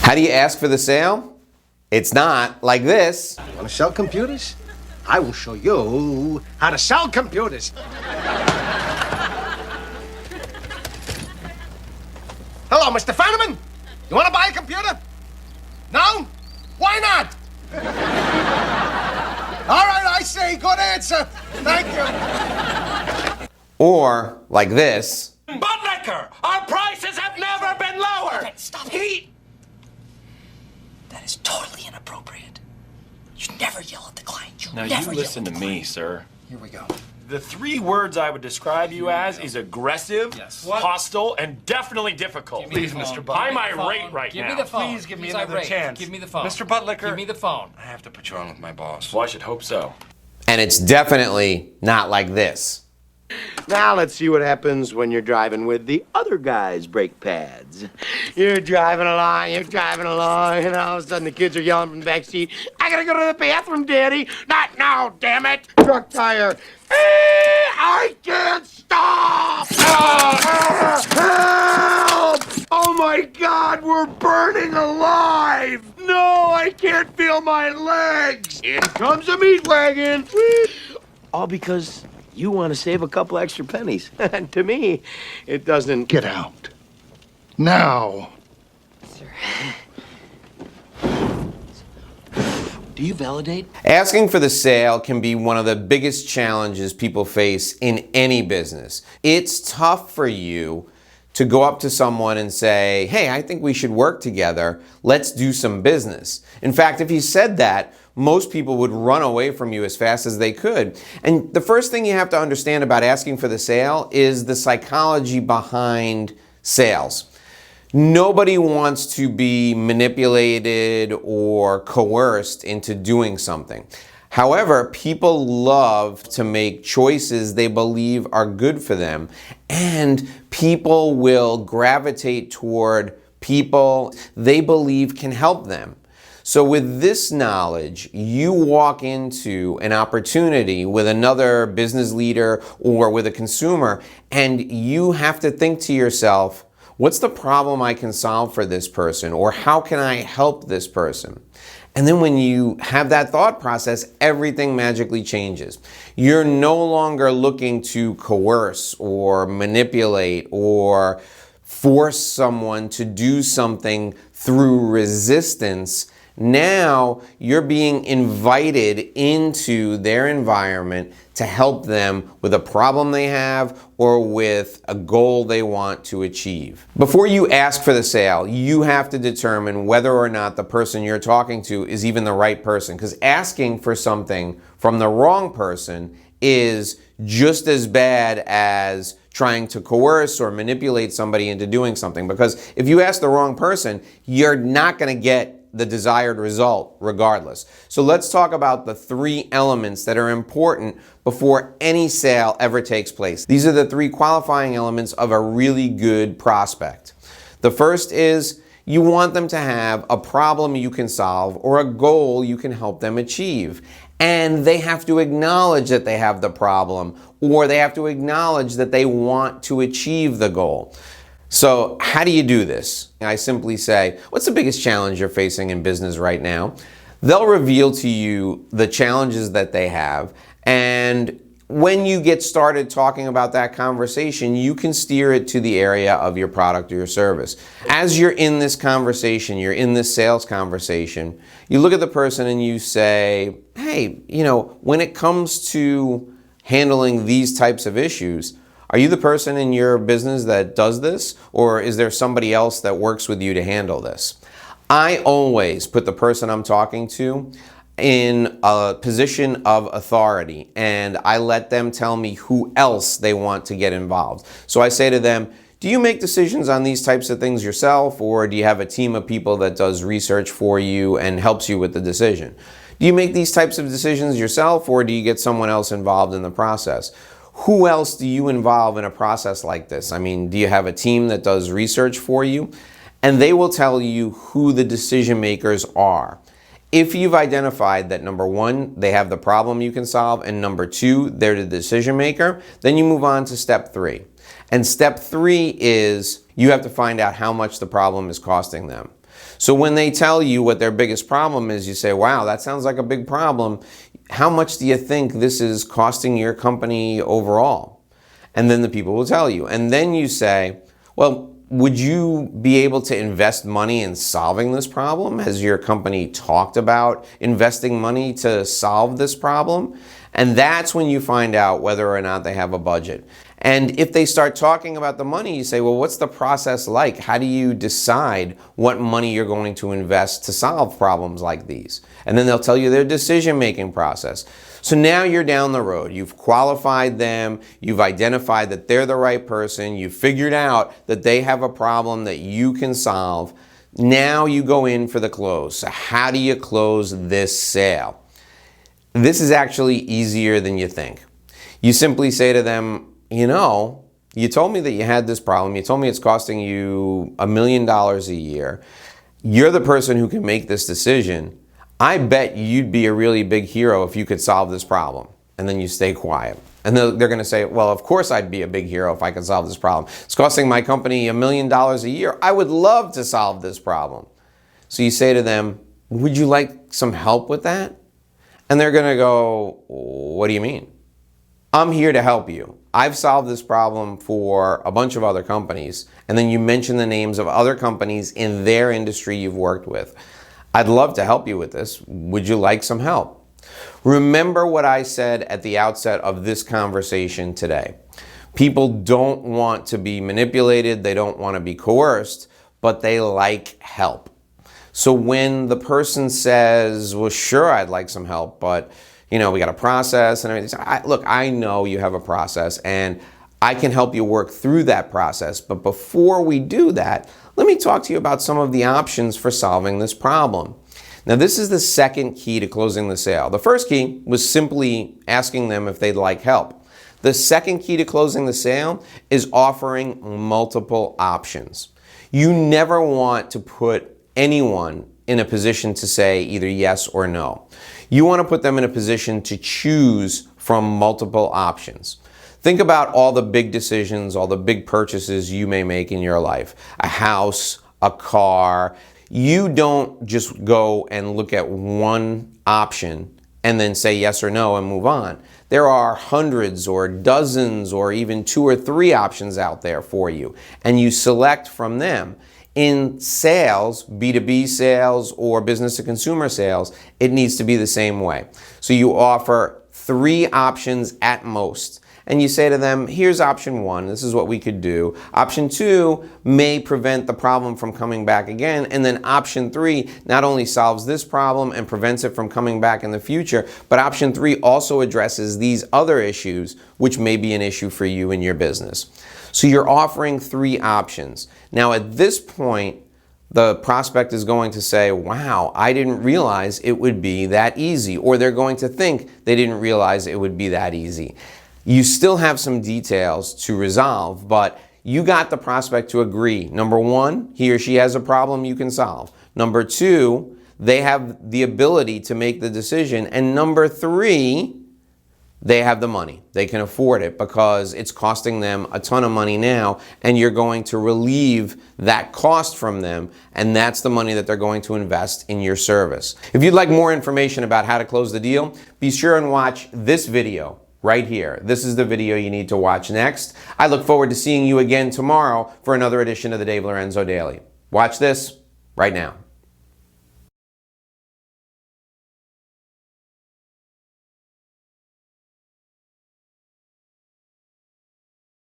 How do you ask for the sale? It's not like this. Want to sell computers? I will show you how to sell computers. Hello, Mr. Fenneman. You want to buy a computer? No? Why not? All right, I see. Good answer. Thank you. Or like this. Buttlicker, our prices have never been lower. Okay, stop. That is totally inappropriate. You never yell at the client. You Now never you listen to yell at the me, client. sir. Here we go. The three words I would describe you as is aggressive, hostile, and definitely difficult. Please, Mr. Buttlicker. I'm irate right Give now. me the phone. Please give me another chance. Give me the phone. Mr. Buttlicker. Give me the phone. I have to put you on with my boss. Well, I should hope so. And it's definitely not like this. Now let's see what happens when you're driving with the other guy's brake pads. You're driving along, and all of a sudden the kids are yelling from the back seat, I gotta go to the bathroom, Daddy. Not now, damn it. Truck tire. I can't stop. Help! Oh my God, we're burning alive. No, I can't feel my legs. In comes a meat wagon. All because you want to save a couple extra pennies. And to me, it doesn't. Get out. Now. Do you validate? Asking for the sale can be one of the biggest challenges people face in any business. It's tough for you to go up to someone and say, hey, I think we should work together. Let's do some business. In fact, if you said that, most people would run away from you as fast as they could. And the first thing you have to understand about asking for the sale is the psychology behind sales. Nobody wants to be manipulated or coerced into doing something. However, people love to make choices they believe are good for them, and people will gravitate toward people they believe can help them. So with this knowledge, you walk into an opportunity with another business leader or with a consumer, and you have to think to yourself, what's the problem I can solve for this person? Or how can I help this person? And then when you have that thought process, everything magically changes. You're no longer looking to coerce or manipulate or force someone to do something through resistance. Now you're being invited into their environment to help them with a problem they have or with a goal they want to achieve. Before you ask for the sale, you have to determine whether or not the person you're talking to is even the right person, because asking for something from the wrong person is just as bad as trying to coerce or manipulate somebody into doing something. Because if you ask the wrong person, you're not going to get the desired result regardless. So let's talk about the three elements that are important before any sale ever takes place. These are the three qualifying elements of a really good prospect. The first is you want them to have a problem you can solve or a goal you can help them achieve. And they have to acknowledge that they have the problem, or they have to acknowledge that they want to achieve the goal. So how do you do this? I simply say, what's the biggest challenge you're facing in business right now? They'll reveal to you the challenges that they have, and when you get started talking about that conversation, you can steer it to the area of your product or your service. As you're in this conversation, you're in this sales conversation, you look at the person and you say, hey, when it comes to handling these types of issues, are you the person in your business that does this, or is there somebody else that works with you to handle this? I always put the person I'm talking to in a position of authority, and I let them tell me who else they want to get involved. So I say to them, do you make decisions on these types of things yourself, or do you have a team of people that does research for you and helps you with the decision? Do you make these types of decisions yourself, or do you get someone else involved in the process? Who else do you involve in a process like this? I mean, do you have a team that does research for you? And they will tell you who the decision makers are. If you've identified that number one, they have the problem you can solve, and number two, they're the decision maker, then you move on to step three. And step three is you have to find out how much the problem is costing them. So when they tell you what their biggest problem is, you say, wow, that sounds like a big problem. How much do you think this is costing your company overall? And then the people will tell you. And then you say, well, would you be able to invest money in solving this problem? Has your company talked about investing money to solve this problem? And that's when you find out whether or not they have a budget. And if they start talking about the money, you say, well, what's the process like? How do you decide what money you're going to invest to solve problems like these? And then they'll tell you their decision-making process. So now you're down the road. You've qualified them. You've identified that they're the right person. You've figured out that they have a problem that you can solve. Now you go in for the close. So how do you close this sale? This is actually easier than you think. You simply say to them, you know, you told me that you had this problem. You told me it's costing you $1 million a year. You're the person who can make this decision. I bet you'd be a really big hero if you could solve this problem. And then you stay quiet. And they're going to say, well, of course I'd be a big hero if I could solve this problem. It's costing my company $1 million a year. I would love to solve this problem. So you say to them, would you like some help with that? And they're going to go, what do you mean? I'm here to help you. I've solved this problem for a bunch of other companies. And then you mention the names of other companies in their industry you've worked with. I'd love to help you with this. Would you like some help? Remember what I said at the outset of this conversation today. People don't want to be manipulated. They don't want to be coerced, but they like help. So when the person says, well, sure, I'd like some help, but we got a process and everything. Look, I know you have a process and I can help you work through that process. But before we do that, let me talk to you about some of the options for solving this problem. Now, this is the second key to closing the sale. The first key was simply asking them if they'd like help. The second key to closing the sale is offering multiple options. You never want to put anyone in a position to say either yes or no. You want to put them in a position to choose from multiple options. Think about all the big decisions, all the big purchases you may make in your life. A house, a car. You don't just go and look at one option and then say yes or no and move on. There are hundreds or dozens or even 2 or 3 options out there for you, and you select from them. In sales, B2B sales or business to consumer sales, it needs to be the same way. So you offer 3 options at most. And you say to them, here's option 1, this is what we could do. Option 2 may prevent the problem from coming back again. And then option 3 not only solves this problem and prevents it from coming back in the future, but option 3 also addresses these other issues, which may be an issue for you in your business. So you're offering 3 options. Now at this point, the prospect is going to say, wow, I didn't realize it would be that easy. Or they're going to think they didn't realize it would be that easy. You still have some details to resolve, but you got the prospect to agree. Number 1, he or she has a problem you can solve. Number 2, they have the ability to make the decision. And number 3, they have the money. They can afford it because it's costing them a ton of money now, and you're going to relieve that cost from them, and that's the money that they're going to invest in your service. If you'd like more information about how to close the deal, be sure and watch this video right here. This is the video you need to watch next. I look forward to seeing you again tomorrow for another edition of the Dave Lorenzo Daily. Watch this right now.